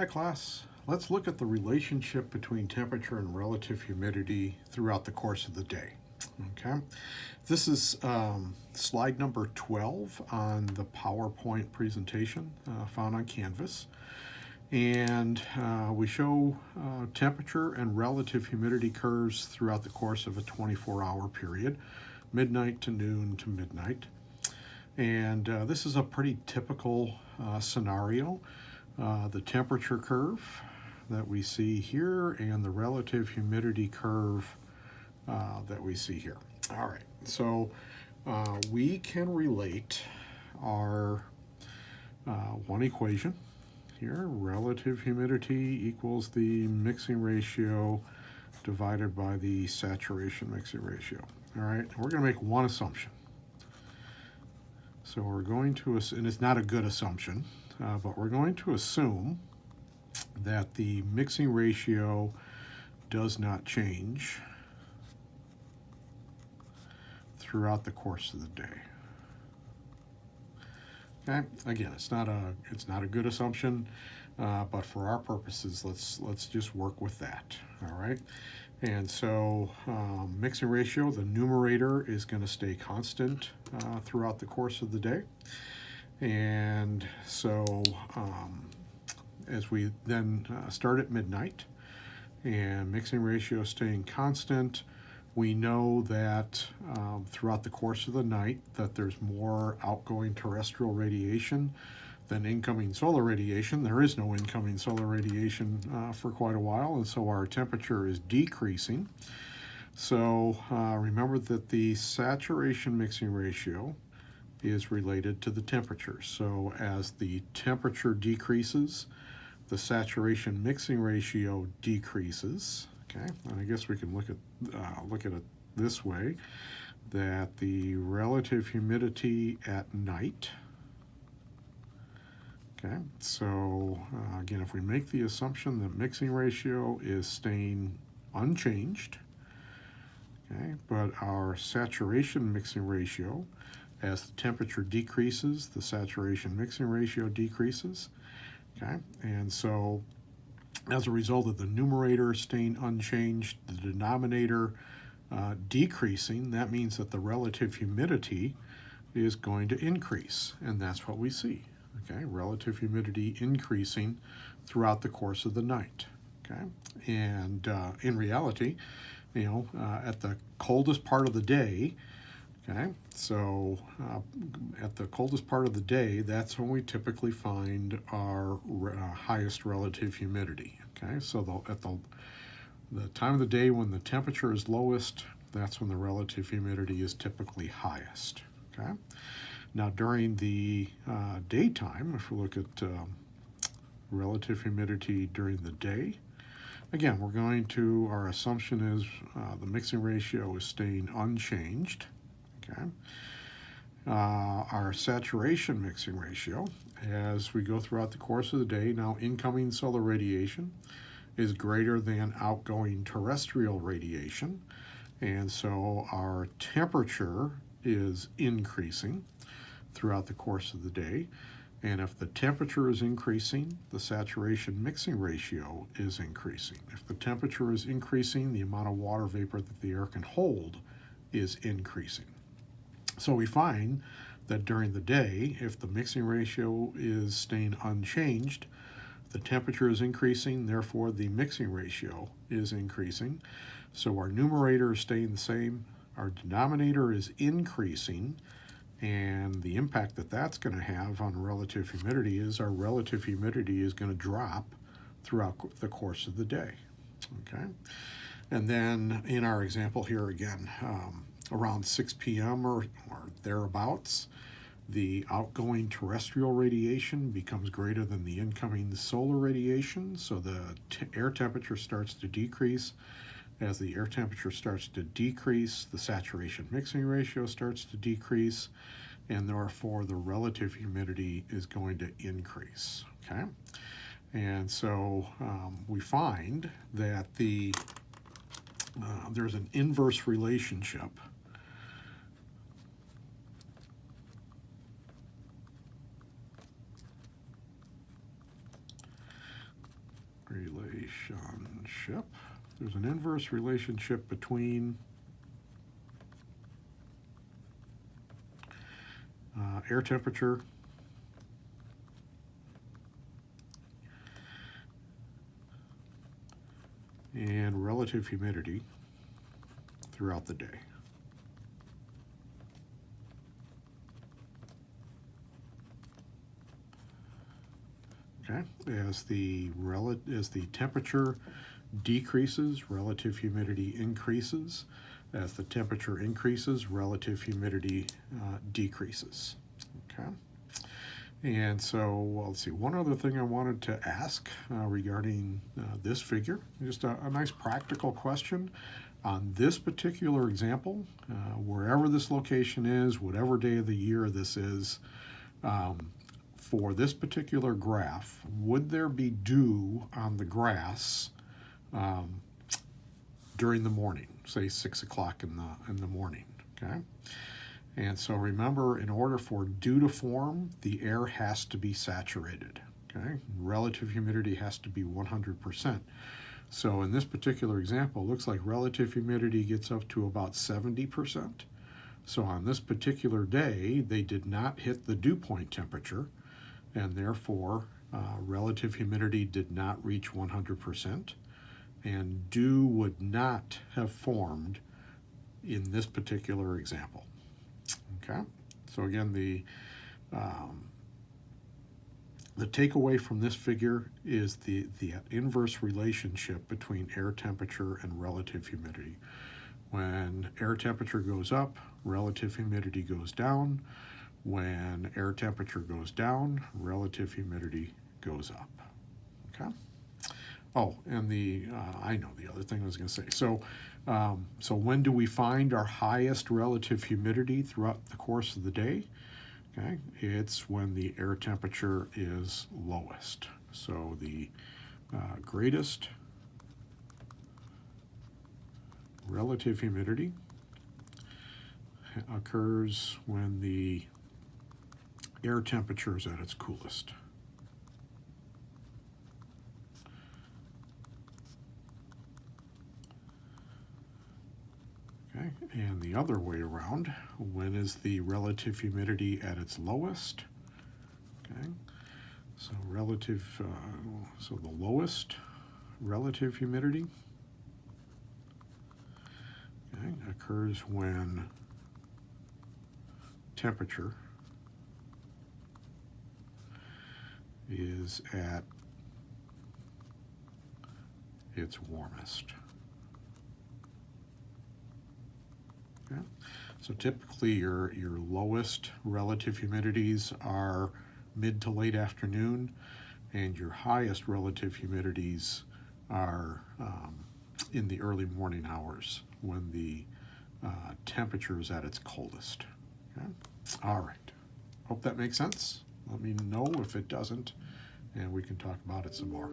Hi class, let's look at the relationship between temperature and relative humidity throughout the course of the day. Okay, this is slide number 12 on the PowerPoint presentation found on Canvas. And we show temperature and relative humidity curves throughout the course of a 24-hour period, midnight to noon to midnight. And this is a pretty typical scenario. The temperature curve that we see here and the relative humidity curve that we see here. All right, so we can relate our one equation here. Relative humidity equals the mixing ratio divided by the saturation mixing ratio. All right, we're going to make one assumption. So we're going to, and it's not a good assumption, but we're going to assume that the mixing ratio does not change throughout the course of the day. Okay, again, it's not a good assumption, but for our purposes, let's just work with that. All right, and so mixing ratio, the numerator is going to stay constant throughout the course of the day, and so as we then start at midnight, and mixing ratio staying constant, we know that throughout the course of the night that there's more outgoing terrestrial radiation than incoming solar radiation. There is no incoming solar radiation for quite a while, and so our temperature is decreasing. So remember that the saturation mixing ratio is related to the temperature. So as the temperature decreases, the saturation mixing ratio decreases. Okay, and I guess we can look at it this way, that the relative humidity at night. Okay, so again, if we make the assumption that mixing ratio is staying unchanged, okay, but our saturation mixing ratio, as the temperature decreases, the saturation mixing ratio decreases. Okay, and so as a result of the numerator staying unchanged, the denominator decreasing, that means that the relative humidity is going to increase, and that's what we see. Okay, relative humidity increasing throughout the course of the night. Okay, and in reality, you know, at the coldest part of the day, okay, so at the coldest part of the day, that's when we typically find our highest relative humidity. Okay, so at the time of the day when the temperature is lowest, that's when the relative humidity is typically highest. Okay, now during the daytime, if we look at relative humidity during the day, again, we're going to, our assumption is the mixing ratio is staying unchanged. Okay. Our saturation mixing ratio, as we go throughout the course of the day, now incoming solar radiation is greater than outgoing terrestrial radiation, and so our temperature is increasing throughout the course of the day. And if the temperature is increasing, the saturation mixing ratio is increasing. If the temperature is increasing, the amount of water vapor that the air can hold is increasing. So we find that during the day, if the mixing ratio is staying unchanged, the temperature is increasing, therefore the mixing ratio is increasing. So our numerator is staying the same, our denominator is increasing, and the impact that that's going to have on relative humidity is our relative humidity is going to drop throughout the course of the day. Okay, and then in our example here again, around 6 p.m. or thereabouts, the outgoing terrestrial radiation becomes greater than the incoming solar radiation, so the air temperature starts to decrease. As the air temperature starts to decrease, the saturation mixing ratio starts to decrease, and therefore the relative humidity is going to increase. Okay, and so we find that there's an inverse relationship relationship. There's an inverse relationship between air temperature and relative humidity throughout the day. Okay, as the temperature decreases, relative humidity increases. As the temperature increases, relative humidity decreases. Okay. And so, well, let's see, one other thing I wanted to ask regarding this figure, just a nice practical question. On this particular example, wherever this location is, whatever day of the year this is, for this particular graph, would there be dew on the grass during the morning, say 6 o'clock in the morning? Okay. And so remember, in order for dew to form, the air has to be saturated. Okay, relative humidity has to be 100%. So in this particular example, it looks like relative humidity gets up to about 70%. So on this particular day, they did not hit the dew point temperature, and therefore relative humidity did not reach 100%, and dew would not have formed in this particular example. Okay, so again, the takeaway from this figure is the inverse relationship between air temperature and relative humidity. When air temperature goes up, relative humidity goes down. When air temperature goes down, relative humidity goes up. Okay. Oh, and I know the other thing I was going to say. So when do we find our highest relative humidity throughout the course of the day? Okay, it's when the air temperature is lowest. So the greatest relative humidity occurs when the air temperature is at its coolest. Okay, and the other way around, when is the relative humidity at its lowest? Okay, so so the lowest relative humidity, okay, occurs when temperature is at its warmest. Okay. So typically your lowest relative humidities are mid to late afternoon, and your highest relative humidities are in the early morning hours when the temperature is at its coldest. Okay. All right. Hope that makes sense. Let me know if it doesn't, and we can talk about it some more.